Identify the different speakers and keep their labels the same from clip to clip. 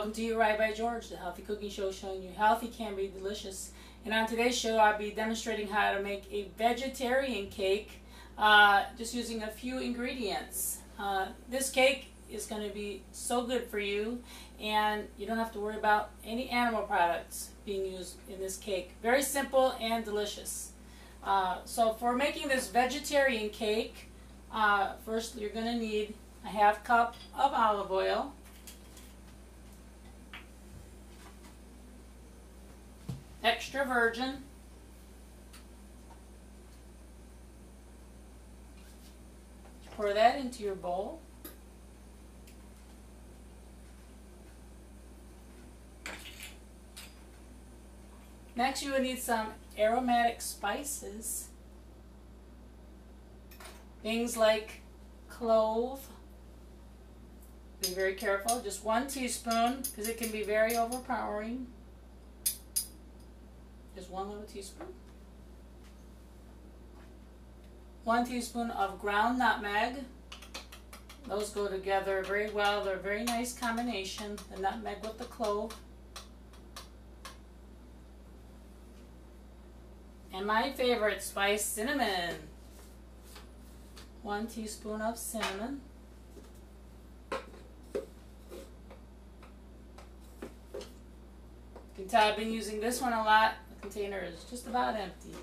Speaker 1: Welcome to Eat Right by George, the healthy cooking show showing you healthy can be delicious. And on today's show, I'll be demonstrating how to make a vegetarian cake just using a few ingredients. This cake is going to be so good for you, and you don't have to worry about any animal products being used in this cake. Very simple and delicious. So for making this vegetarian cake, first you're going to need a half cup of olive oil, extra virgin, pour that into your bowl. Next you will need some aromatic spices, things like clove. Be very careful, just 1 teaspoon because it can be very overpowering. Just 1 little teaspoon. 1 teaspoon of ground nutmeg. Those go together very well. They're a very nice combination, the nutmeg with the clove. And my favorite spice, cinnamon. 1 teaspoon of cinnamon. You can tell I've been using this one a lot. The container is just about empty.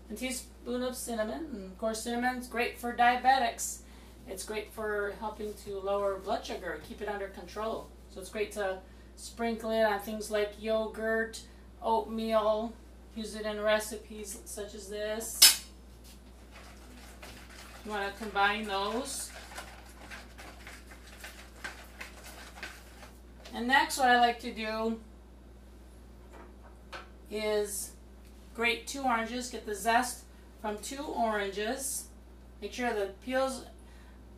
Speaker 1: 1 teaspoon of cinnamon. And of course, cinnamon is great for diabetics. It's great for helping to lower blood sugar, keep it under control. So it's great to sprinkle it on things like yogurt, oatmeal. Use it in recipes such as this. You want to combine those. And next what I like to do is grate 2 oranges, get the zest from 2 oranges. Make sure the peels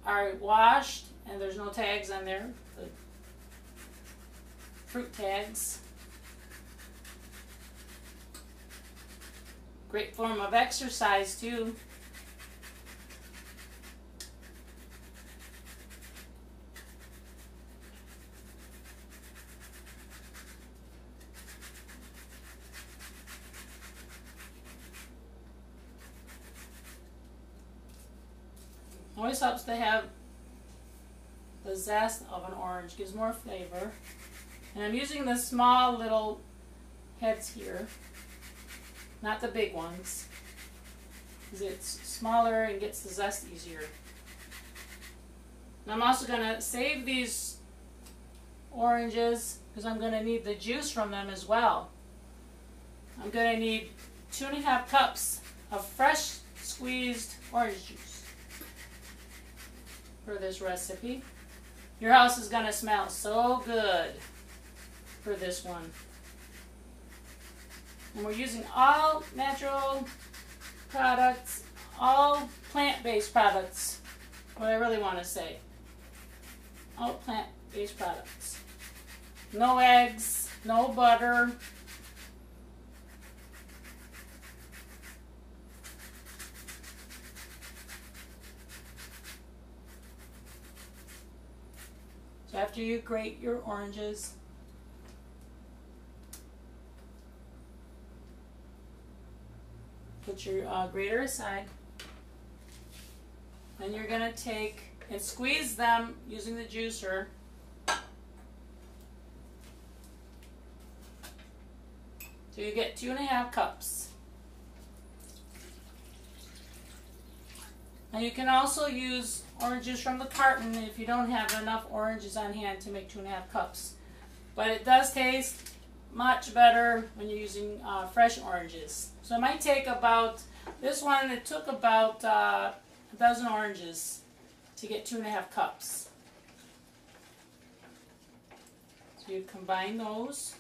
Speaker 1: are washed and there's no tags on there, the fruit tags. Great form of exercise too. Always helps to have the zest of an orange, gives more flavor. And I'm using the small little heads here, not the big ones, because it's smaller and gets the zest easier. And I'm also going to save these oranges because I'm going to need the juice from them as well. I'm going to need 2.5 cups of fresh squeezed orange juice for this recipe. Your house is going to smell so good for this one. And we're using all natural products, all plant-based products, what I really want to say. All plant-based products. No eggs, no butter. So after you grate your oranges, put your grater aside, and you're going to take and squeeze them using the juicer. So you get 2.5 cups. Now you can also use orange juice from the carton if you don't have enough oranges on hand to make 2.5 cups. But it does taste much better when you're using fresh oranges. So it might take about, this one it took about a dozen oranges to get 2.5 cups. So you combine those.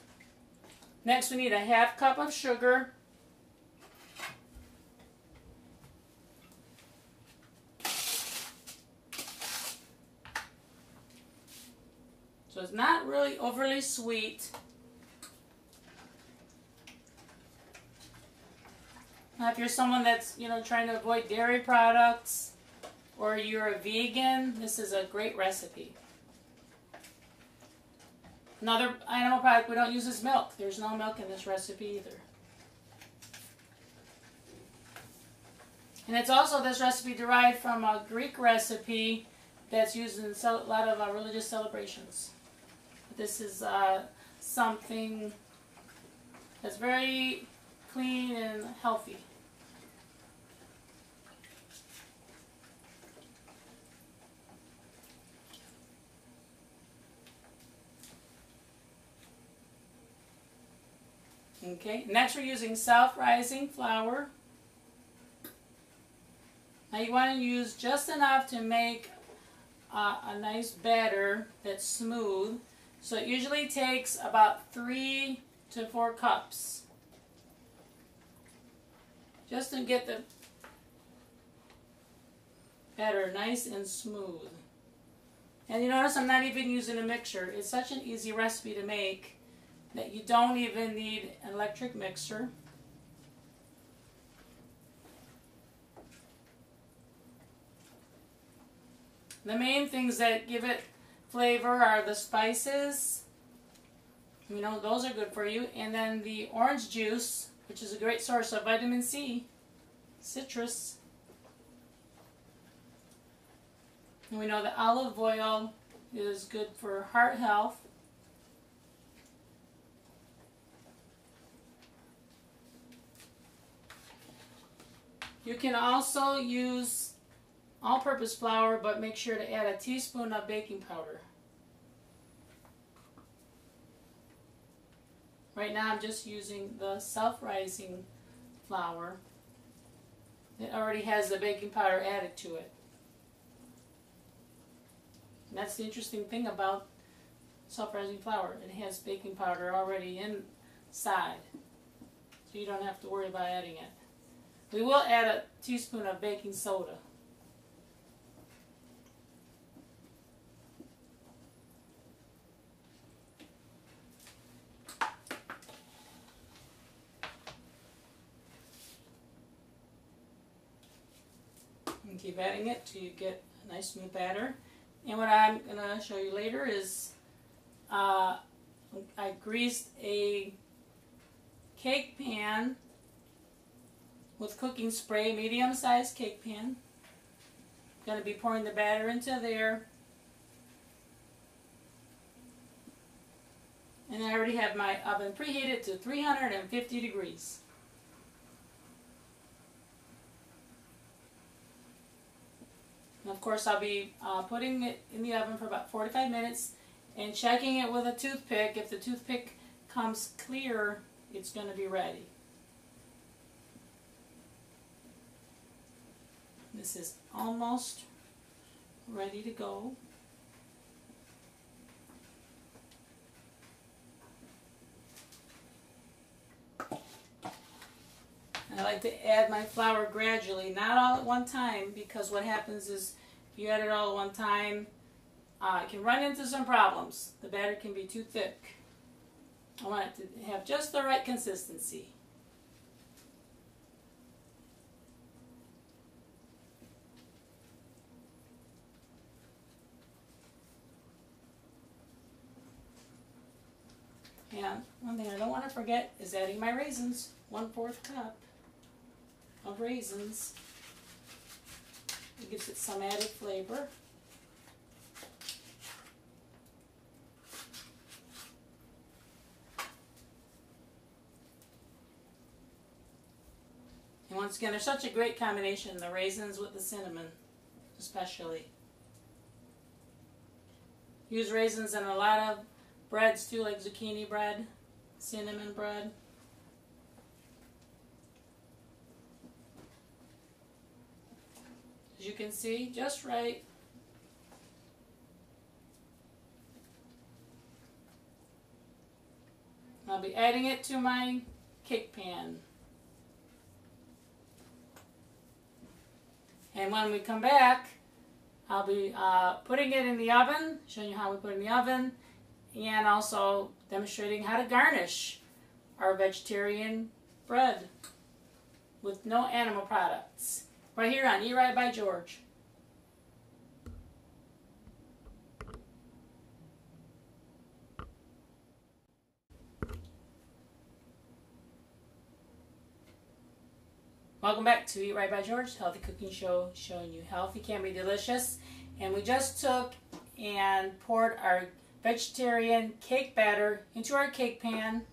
Speaker 1: Next we need a half cup of sugar. So it's not really overly sweet. Now if you're someone that's, trying to avoid dairy products, or you're a vegan, this is a great recipe. Another animal product we don't use is milk. There's no milk in this recipe either. And it's also this recipe derived from a Greek recipe that's used in a lot of religious celebrations. This is something that's very clean and healthy. Okay, next we're using self-rising flour. Now you want to use just enough to make a nice batter that's smooth. So it usually takes about 3 to 4 cups. Just to get the batter nice and smooth. And you notice I'm not even using a mixer. It's such an easy recipe to make that you don't even need an electric mixer. The main things that give it flavor are the spices. You know, those are good for you. And then the orange juice, which is a great source of vitamin C, citrus. And we know that olive oil is good for heart health. You can also use all-purpose flour, but make sure to add a teaspoon of baking powder. Right now I'm just using the self-rising flour. It already has the baking powder added to it. And that's the interesting thing about self-rising flour. It has baking powder already inside, so you don't have to worry about adding it. We will add a teaspoon of baking soda. And keep adding it till you get a nice smooth batter. And what I'm going to show you later is I greased a cake pan with cooking spray, medium-sized cake pan. Going to be pouring the batter into there. And I already have my oven preheated to 350 degrees. And of course I'll be putting it in the oven for about 45 minutes and checking it with a toothpick. If the toothpick comes clear, it's going to be ready. This is almost ready to go. I like to add my flour gradually, not all at one time, because what happens is if you add it all at one time, it can run into some problems. The batter can be too thick. I want it to have just the right consistency. And one thing I don't want to forget is adding my raisins, 1/4 cup of raisins. It gives it some added flavor. And once again, they're such a great combination, the raisins with the cinnamon, especially. Use raisins in a lot of breads too, like zucchini bread, cinnamon bread. As you can see, just right. I'll be adding it to my cake pan. And when we come back, I'll be putting it in the oven, showing you how we put it in the oven, and also demonstrating how to garnish our vegetarian bread with no animal products. Right here on Eat Right by George. Welcome back to Eat Right by George, Healthy Cooking Show, showing you healthy can be delicious. And we just took and poured our vegetarian cake batter into our cake pan,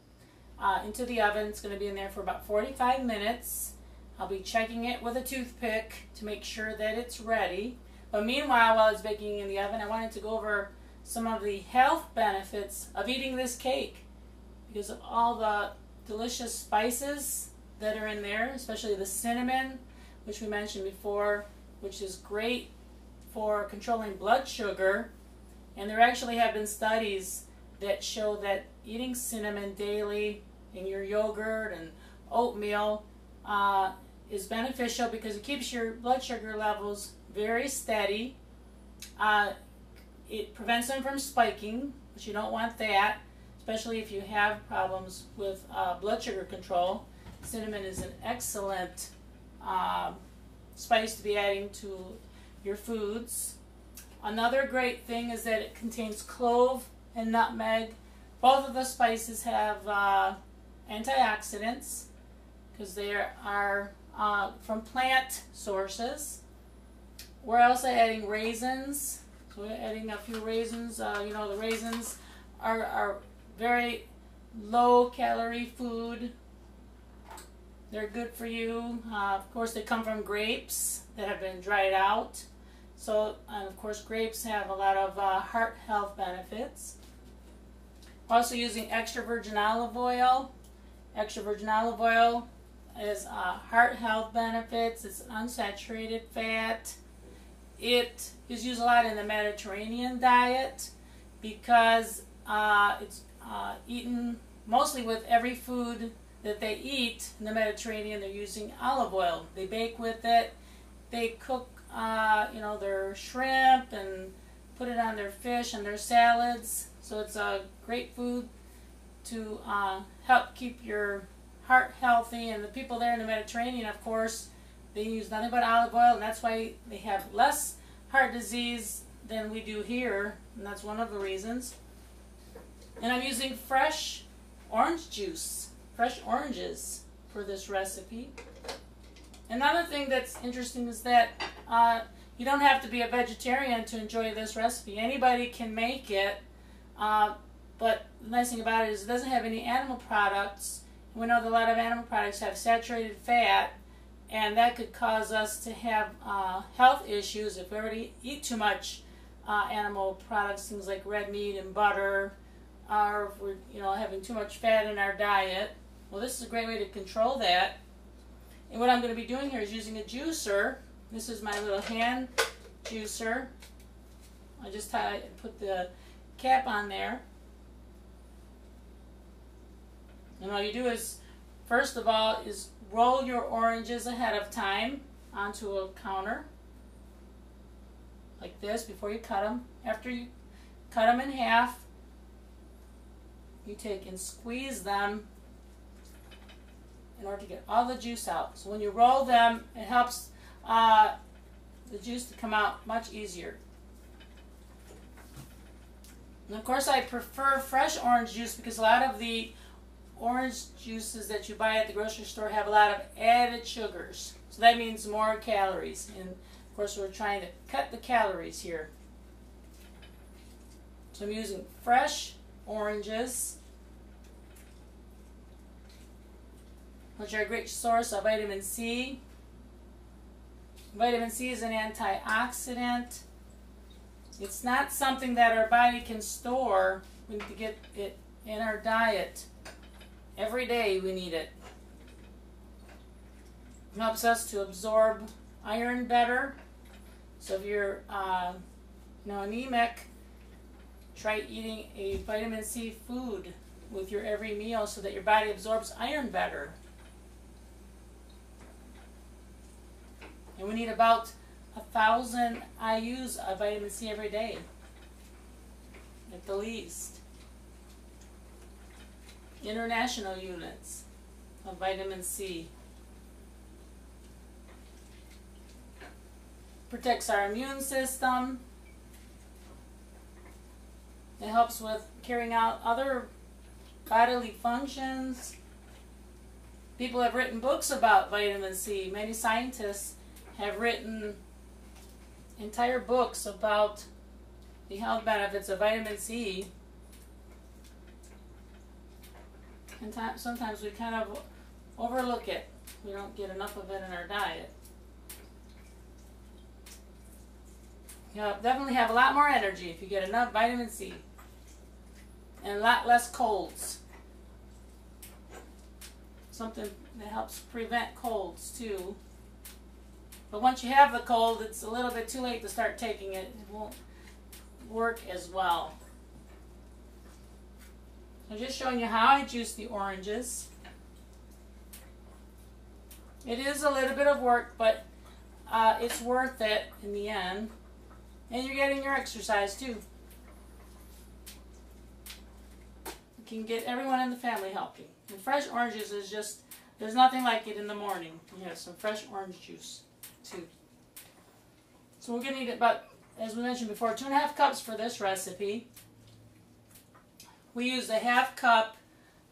Speaker 1: into the oven. It's going to be in there for about 45 minutes. I'll be checking it with a toothpick to make sure that it's ready. But meanwhile, while it's baking in the oven, I wanted to go over some of the health benefits of eating this cake because of all the delicious spices that are in there, especially the cinnamon, which we mentioned before, which is great for controlling blood sugar. And there actually have been studies that show that eating cinnamon daily in your yogurt and oatmeal is beneficial because it keeps your blood sugar levels very steady. It prevents them from spiking, which you don't want that, especially if you have problems with blood sugar control. Cinnamon is an excellent spice to be adding to your foods. Another great thing is that it contains clove and nutmeg. Both of the spices have antioxidants because they are from plant sources. We're also adding raisins. So we're adding a few raisins. You know, the raisins are very low calorie food. They're good for you. Of course, they come from grapes that have been dried out. So, and of course, grapes have a lot of heart health benefits. Also using extra virgin olive oil. Extra virgin olive oil is heart health benefits. It's unsaturated fat. It is used a lot in the Mediterranean diet because it's eaten mostly with every food that they eat in the Mediterranean. They're using olive oil. They bake with it. They cook, you know, their shrimp and put it on their fish and their salads. So it's a great food to help keep your heart healthy. And the people there in the Mediterranean, of course, they use nothing but olive oil, and that's why they have less heart disease than we do here, and that's one of the reasons. And I'm using fresh orange juice. Fresh oranges for this recipe. Another thing that's interesting is that you don't have to be a vegetarian to enjoy this recipe. Anybody can make it, but the nice thing about it is it doesn't have any animal products. We know that a lot of animal products have saturated fat, and that could cause us to have health issues if we already eat too much animal products, things like red meat and butter, or if we're having too much fat in our diet. Well, this is a great way to control that. And what I'm going to be doing here is using a juicer. This is my little hand juicer. I just put the cap on there. And all you do is, first of all, is roll your oranges ahead of time onto a counter. Like this, before you cut them. After you cut them in half, you take and squeeze them in order to get all the juice out. So when you roll them, it helps the juice to come out much easier. And of course, I prefer fresh orange juice because a lot of the orange juices that you buy at the grocery store have a lot of added sugars. So that means more calories. And of course, we're trying to cut the calories here. So I'm using fresh oranges, which are a great source of vitamin C. Vitamin C is an antioxidant. It's not something that our body can store. We need to get it in our diet. Every day we need it. It helps us to absorb iron better. So if you're anemic, try eating a vitamin C food with your every meal so that your body absorbs iron better. And we need about 1,000 IUs of vitamin C every day, at the least. International units of vitamin C. Protects our immune system. It helps with carrying out other bodily functions. People have written books about vitamin C. Many scientists have written entire books about the health benefits of vitamin C. And sometimes we kind of overlook it. We don't get enough of it in our diet. You'll definitely have a lot more energy if you get enough vitamin C. And a lot less colds. Something that helps prevent colds too. But once you have the cold, it's a little bit too late to start taking it. It won't work as well. I'm just showing you how I juice the oranges. It is a little bit of work, but it's worth it in the end. And you're getting your exercise too. You can get everyone in the family helping. And fresh oranges is just, there's nothing like it in the morning. You have some fresh orange juice too. So we're going to need about, as we mentioned before, 2.5 cups for this recipe. We used a 1/2 cup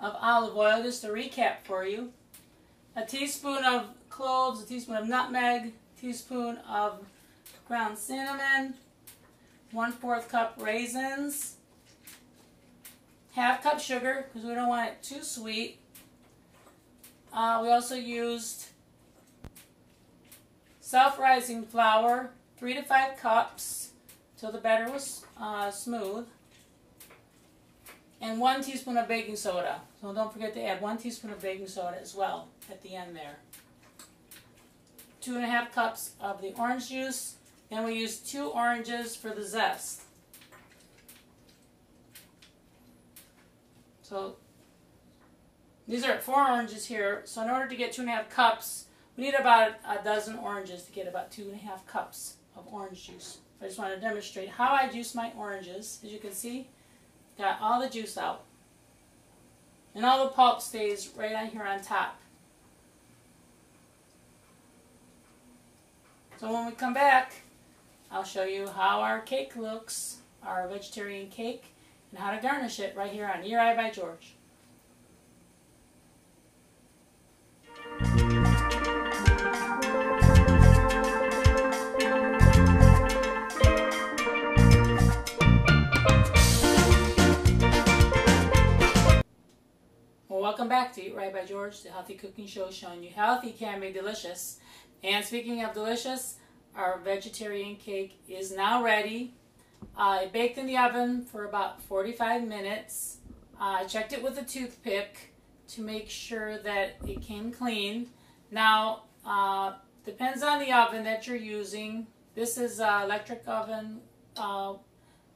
Speaker 1: of olive oil, just to recap for you. A teaspoon of cloves, a teaspoon of nutmeg, a teaspoon of ground cinnamon, 1/4 cup raisins, 1/2 cup sugar because we don't want it too sweet. We also used self-rising flour, 3 to 5 cups till the batter was smooth, and 1 teaspoon of baking soda. So don't forget to add 1 teaspoon of baking soda as well at the end there. 2.5 cups of the orange juice. Then we used 2 oranges for the zest. So these are 4 oranges here. So in order to get 2.5 cups, we need about a dozen oranges to get about 2.5 cups of orange juice. I just want to demonstrate how I juice my oranges. As you can see, got all the juice out. And all the pulp stays right on here on top. So when we come back, I'll show you how our cake looks, our vegetarian cake, and how to garnish it right here on Ear Eye by George. Well, welcome back to Eat Right by George, the healthy cooking show showing you healthy can be delicious. And speaking of delicious, our vegetarian cake is now ready. It baked in the oven for about 45 minutes. I checked it with a toothpick to make sure that it came clean. Now, depends on the oven that you're using. This is an electric oven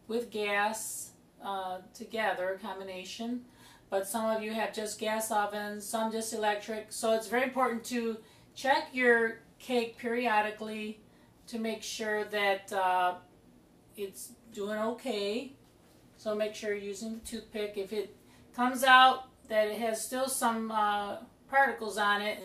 Speaker 1: with gas together, combination. But some of you have just gas ovens, some just electric. So it's very important to check your cake periodically to make sure that it's doing okay. So make sure you're using the toothpick. If it comes out that it has still some particles on it,